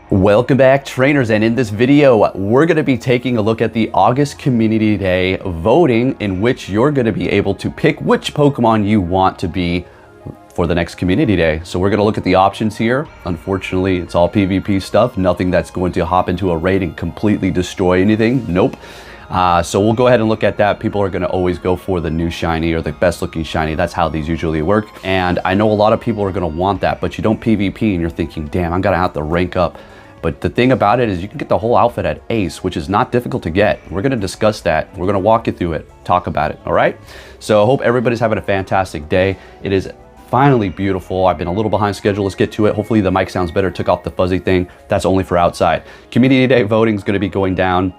Welcome back, trainers, and in this video we're going to be taking a look at the August Community Day voting, in which you're going to be able to pick which Pokemon you want to be for the next Community Day. So we're going to look at the options here. Unfortunately, it's all PvP stuff, nothing that's going to hop into a raid and completely destroy anything. Nope. So we'll go ahead and look at that. People are going to always go for the new shiny or the best looking shiny. That's how these usually work. And I know a lot of people are going to want that, but you don't PvP and you're thinking, damn, I'm going to have to rank up. But the thing about it is you can get the whole outfit at Ace, which is not difficult to get. We're going to discuss that. We're going to walk you through it, talk about it. All right. So I hope everybody's having a fantastic day. It is finally beautiful. I've been a little behind schedule. Let's get to it. Hopefully the mic sounds better. Took off the fuzzy thing. That's only for outside. Community Day voting is going to be going down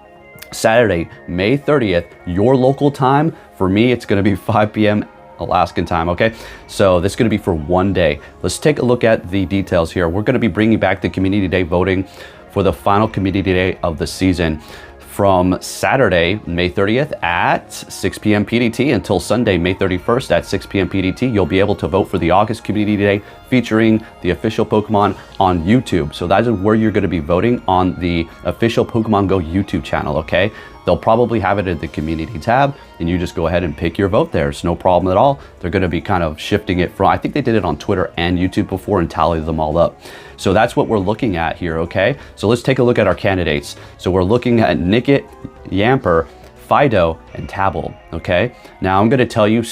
Saturday, May 30th, your local time. For me, it's going to be 5 p.m. Alaskan time, okay? So this is going to be for one day. Let's take a look at the details here. We're going to be bringing back the Community Day voting for the final Community Day of the season from Saturday, May 30th at 6 p.m. PDT until Sunday, May 31st at 6 p.m. PDT. You'll be able to vote for the August Community Day featuring the official Pokemon on YouTube. So that is where you're going to be voting, on the official Pokemongo YouTube channel, okay? They'll probably have it in the community tab, and you just go ahead and pick your vote there. It's no problem at all. They're going to be kind of shifting it from, I think they did it on Twitter and YouTube before and tallied them all up. So that's what we're looking at here, okay? So let's take a look at our candidates. So we're looking at Nickit, Yamper, Fido, and Tabble, okay? Now I'm going to tell you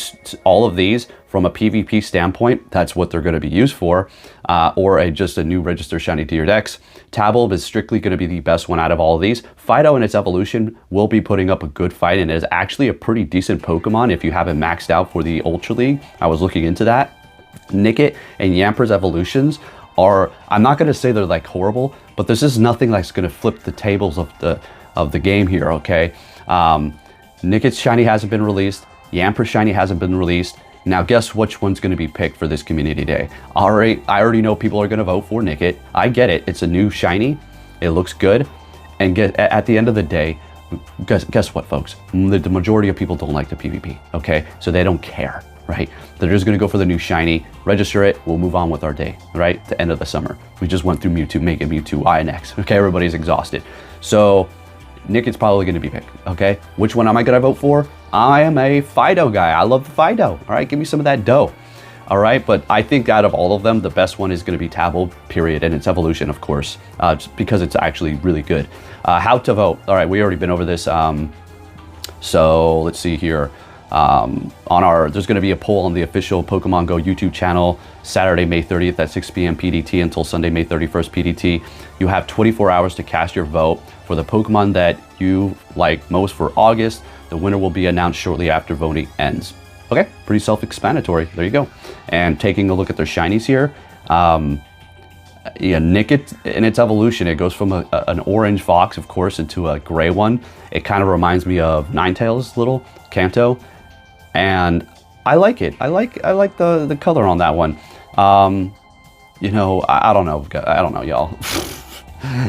all of these from a PvP standpoint. That's what they're going to be used for, or just a new register shiny to your decks. Tabble is strictly going to be the best one out of all of these. Fido and its evolution will be putting up a good fight, and it is actually a pretty decent Pokemon if you have it maxed out for the Ultra League. I was looking into that. Nickit and Yamper's evolutions are, I'm not going to say they're like horrible, but this is nothing that's going to flip the tables of the game here, okay? Nickit's shiny hasn't been released. Yamper's shiny hasn't been released. Now guess which one's going to be picked for this Community Day. I already know people are going to vote for Nickit. I get it. It's a new shiny. It looks good. And at the end of the day, guess what, folks? The majority of people don't like the PvP, okay? So they don't care, right? They're just going to go for the new shiny, register it, we'll move on with our day, right? The end of the summer. We just went through Mewtwo, Mega Mewtwo, Y, and X. Okay, everybody's exhausted. So Nickit's probably going to be picked, okay? Which one am I going to vote for? I am a Fido guy. I love the Fido. All right, give me some of that dough. All right, but I think out of all of them, the best one is going to be Tabble, period, and its evolution, of course, just because it's actually really good. How to vote. All right, we already been over this. So let's see here. There's going to be a poll on the official Pokemongo YouTube channel Saturday, May 30th at 6 p.m. PDT until Sunday, May 31st PDT. You have 24 hours to cast your vote for the Pokemon that you like most for August. The winner will be announced shortly after voting ends. Okay, pretty self-explanatory. There you go. And taking a look at their shinies here. Yeah, Nickit in its evolution, it goes from an orange fox, of course, into a gray one. It kind of reminds me of Ninetales' little Kanto. And I like it. I like the color on that one. You know, I don't know, y'all.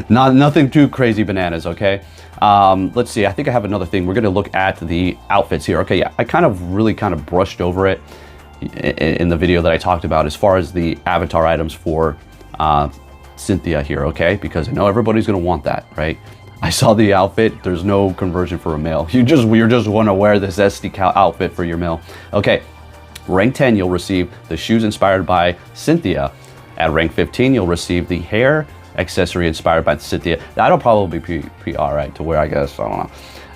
Nothing too crazy bananas, okay? Let's see. I think I have another thing. We're going to look at the outfits here. Okay, yeah, I really kind of brushed over it in the video that I talked about as far as the avatar items for Cynthia here, okay? Because I know everybody's going to want that, right? I saw the outfit. There's no conversion for a male. You just want to wear this SD outfit for your male. Okay, rank 10, you'll receive the shoes inspired by Cynthia. At rank 15, you'll receive the hair accessory inspired by Cynthia. That'll probably be all right to wear, I guess. I don't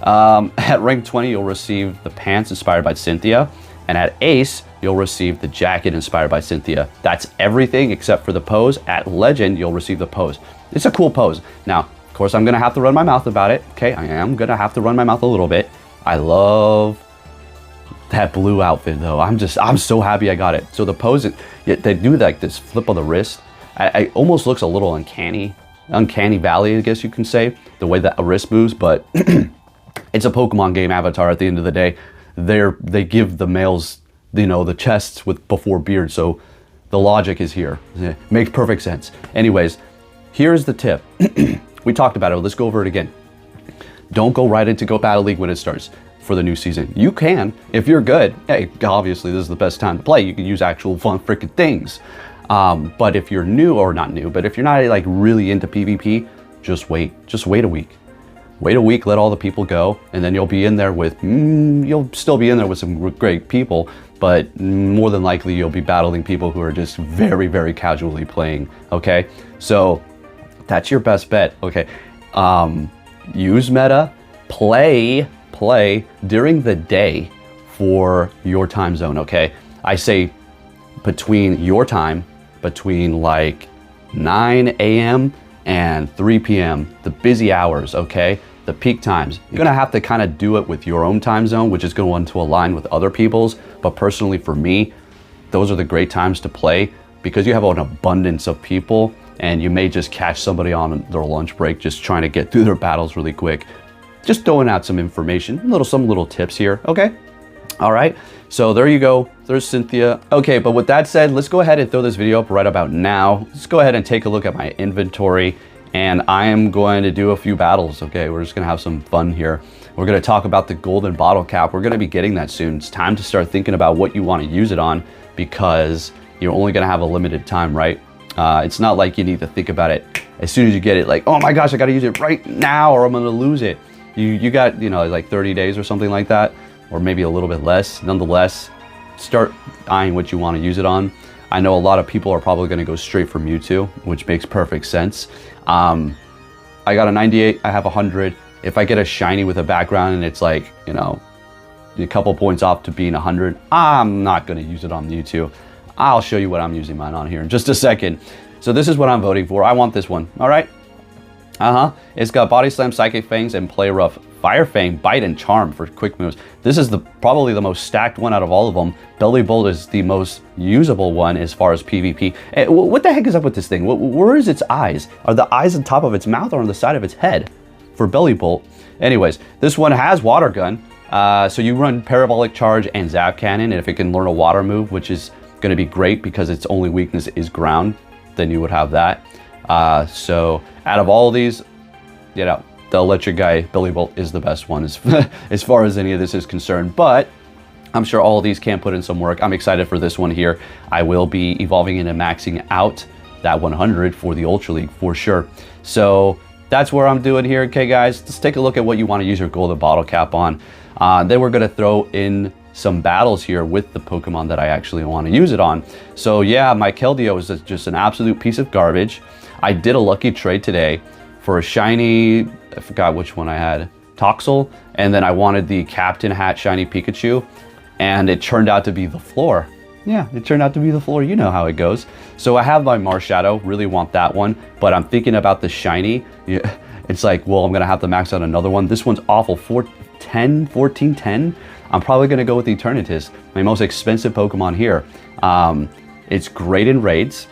know. At rank 20, you'll receive the pants inspired by Cynthia. And at Ace, you'll receive the jacket inspired by Cynthia. That's everything except for the pose. At Legend, you'll receive the pose. It's a cool pose. Now, of course, I'm going to have to run my mouth about it. Okay, I am going to have to run my mouth a little bit. I love that blue outfit, though. I'm so happy I got it. So the pose, they do like this flip of the wrist. It almost looks a little uncanny valley, I guess you can say, the way that a wrist moves, but it's a Pokemon game avatar at the end of the day. They give the males, you know, the chests before beard, so the logic is here. It makes perfect sense. Anyways, here's the tip. We talked about it. Let's go over it again. Don't go right into Go Battle League when it starts for the new season. You can, if you're good. Hey, obviously this is the best time to play. You can use actual fun freaking things. But if you're new, or not new, but if you're not like really into PvP, just wait a week. Wait a week, let all the people go, and then you'll be in there with, you'll still be in there with some great people, but more than likely you'll be battling people who are just very, very casually playing, okay? So that's your best bet, okay? Use meta, play during the day for your time zone, okay? I say between your time, between like 9 a.m. and 3 p.m., the busy hours, okay? The peak times. You're gonna have to kind of do it with your own time zone, which is going to align with other people's. But personally for me, those are the great times to play because you have an abundance of people and you may just catch somebody on their lunch break just trying to get through their battles really quick. Just throwing out some information, some little tips here, okay? All right, so there you go. There's Cynthia. Okay, but with that said, let's go ahead and throw this video up right about now. Let's go ahead and take a look at my inventory. And I am going to do a few battles, okay? We're just gonna have some fun here. We're gonna talk about the golden bottle cap. We're gonna be getting that soon. It's time to start thinking about what you wanna use it on because you're only gonna have a limited time, right? It's not like you need to think about it as soon as you get it, like, oh my gosh, I gotta use it right now or I'm gonna lose it. You got, like 30 days or something like that, or maybe a little bit less. Nonetheless, start eyeing what you wanna use it on. I know a lot of people are probably gonna go straight for Mewtwo, which makes perfect sense. I got a 98, I have 100. If I get a shiny with a background and it's like, a couple points off to being 100, I'm not gonna use it on Mewtwo. I'll show you what I'm using mine on here in just a second. So this is what I'm voting for. I want this one, all right? It's got Body Slam, Psychic Fangs, and Play Rough. Fire Fang, Bite, and Charm for quick moves. This is probably the most stacked one out of all of them. Belly Bolt is the most usable one as far as PvP. What the heck is up with this thing? Where is its eyes? Are the eyes on top of its mouth or on the side of its head for Belly Bolt? Anyways, this one has Water Gun. So you run Parabolic Charge and Zap Cannon, and if it can learn a water move, which is going to be great because its only weakness is ground, then you would have that. So out of all of these, the electric guy, Belly Bolt, is the best one as far as any of this is concerned, but I'm sure all of these can put in some work. I'm excited for this one here. I will be evolving into maxing out that 100 for the Ultra League for sure. So that's where I'm doing here. Okay, guys, let's take a look at what you want to use your golden bottle cap on. Then we're going to throw in some battles here with the Pokemon that I actually want to use it on. So yeah, my Keldeo is just an absolute piece of garbage. I did a lucky trade today for a shiny, I forgot which one I had, Toxel, and then I wanted the Captain Hat shiny Pikachu, and it turned out to be the floor. Yeah, it turned out to be the floor. You know how it goes. So I have my Marshadow, really want that one, but I'm thinking about the shiny. Yeah, it's like, well, I'm gonna have to max out another one. This one's awful, 1410. I'm probably gonna go with Eternatus, my most expensive Pokemon here. It's great in raids,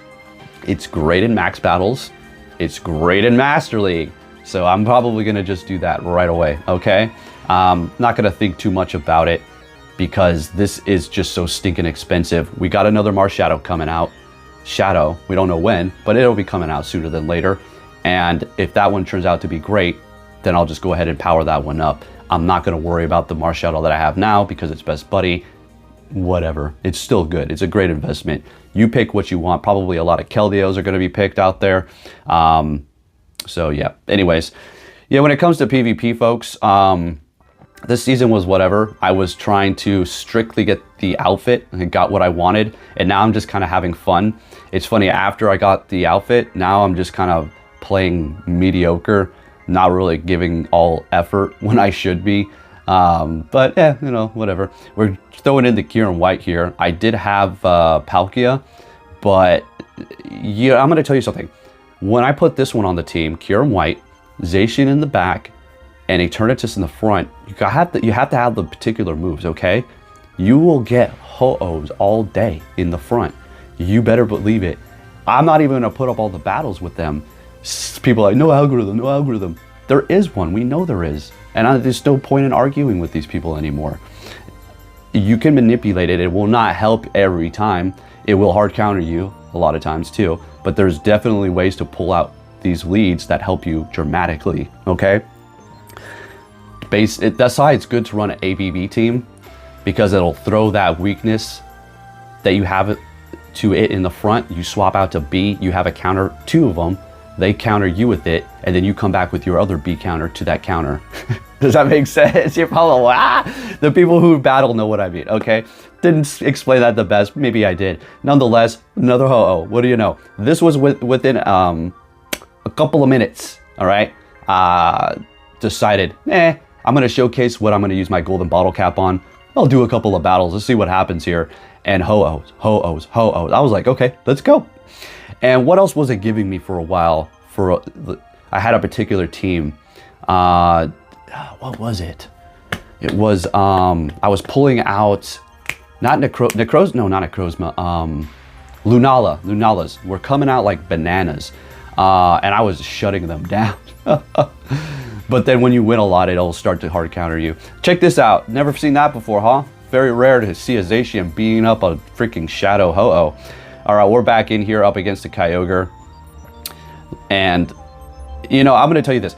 it's great in max battles, it's great in Master League. So I'm probably gonna just do that right away, okay? Not gonna think too much about it because this is just so stinking expensive. We got another Marshadow coming out. Shadow, we don't know when, but it'll be coming out sooner than later. And if that one turns out to be great, then I'll just go ahead and power that one up. I'm not gonna worry about the Marshadow that I have now because it's best buddy. Whatever, it's still good. It's a great investment. You pick what you want. Probably a lot of Keldeos are gonna be picked out there. So yeah, anyways, yeah, when it comes to PvP, folks, this season was whatever. I was trying to strictly get the outfit and got what I wanted, and now I'm just kind of having fun. It's funny, after I got the outfit, now I'm just kind of playing mediocre, not really giving all effort when I should be. But yeah, whatever. We're throwing in the Kieran White here. I did have Palkia, but yeah, I'm gonna tell you something. When I put this one on the team, Kieran White, Zacian in the back, and Eternatus in the front, you have to have the particular moves, okay? You will get Ho-Ohs all day in the front. You better believe it. I'm not even gonna put up all the battles with them. People are like, no algorithm, no algorithm. There is one, we know there is. And there's no point in arguing with these people anymore. You can manipulate it. It will not help every time. It will hard counter you a lot of times too, but there's definitely ways to pull out these leads that help you dramatically, okay? That's why it's good to run an ABB team, because it'll throw that weakness that you have to it in the front, you swap out to B, you have a counter, 2 of them, they counter you with it, and then you come back with your other B counter to that counter. Does that make sense? You're probably, the people who battle know what I mean, okay? Didn't explain that the best, maybe I did. Nonetheless, another ho-oh, what do you know? This was within a couple of minutes, all right? Decided, I'm gonna showcase what I'm gonna use my golden bottle cap on. I'll do a couple of battles, let's see what happens here. And ho-ohs, ho-ohs, ho-ohs. I was like, okay, let's go. And what else was it giving me for a while? I had a particular team. What was it? It was, I was pulling out, not Necros, no, not Necrozma, Lunalas were coming out like bananas. And I was shutting them down. But then when you win a lot, it'll start to hard counter you. Check this out, never seen that before, huh? Very rare to see a Zacian beating up a freaking Shadow Ho-Oh. All right, we're back in here up against the Kyogre. And, you know, I'm going to tell you this.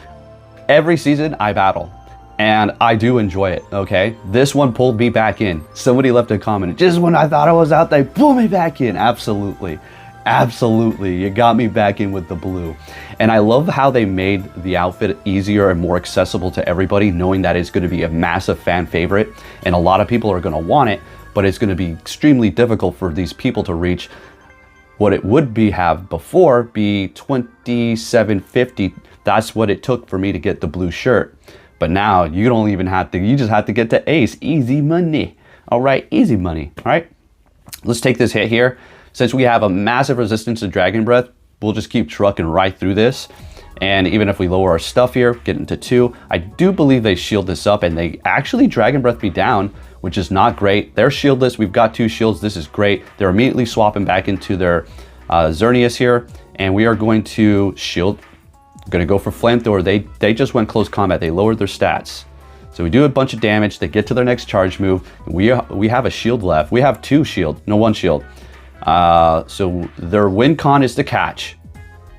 Every season, I battle. And I do enjoy it, okay? This one pulled me back in. Somebody left a comment. Just when I thought I was out, they pulled me back in. Absolutely. Absolutely. You got me back in with the blue. And I love how they made the outfit easier and more accessible to everybody, knowing that it's going to be a massive fan favorite. And a lot of people are going to want it, but it's going to be extremely difficult for these people to reach. What it would have before be $27.50. That's what it took for me to get the blue shirt. But now you don't even have to, you just have to get to ace. Easy money. All right, easy money. All right, let's take this hit here. Since we have a massive resistance to Dragon Breath, we'll just keep trucking right through this. And even if we lower our stuff here, get into 2, I do believe they shield this up and they actually Dragon Breath me down, which is not great. They're shieldless, we've got 2 shields, this is great. They're immediately swapping back into their Xerneas here, and we are going to shield. I'm gonna go for Flamethrower. They just went close combat, they lowered their stats. So we do a bunch of damage, they get to their next charge move. We have a shield left. We have 2 shield, no 1 shield. So their win con is to catch.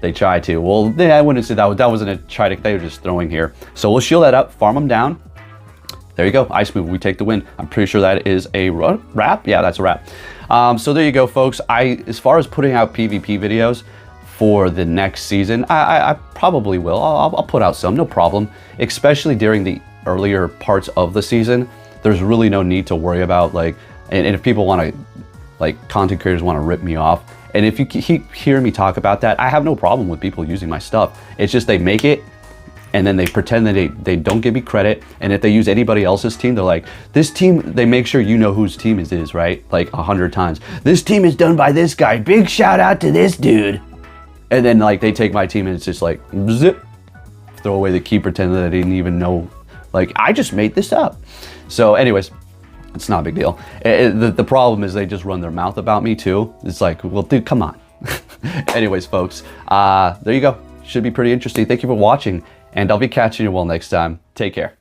They try to. Well, I wouldn't say that wasn't a try to, they were just throwing here. So we'll shield that up, farm them down. There you go, ice move, we take the win. I'm pretty sure that is a wrap. Yeah, that's a wrap. So there you go, folks. As far as putting out PvP videos for the next season, I probably will. I'll put out some, no problem. Especially during the earlier parts of the season, there's really no need to worry about and if people want to, content creators want to rip me off. And if you keep hearing me talk about that, I have no problem with people using my stuff. It's just they make it and then they pretend that they don't give me credit. And if they use anybody else's team, they're like, this team, they make sure you know whose team it is, right? Like 100 times. This team is done by this guy. Big shout out to this dude. And then they take my team and it's just like, zip. Throw away the key, pretend that I didn't even know. I just made this up. So anyways, it's not a big deal. The problem is they just run their mouth about me too. It's like, well, dude, come on. Anyways, folks, there you go. Should be pretty interesting. Thank you for watching, and I'll be catching you all next time. Take care.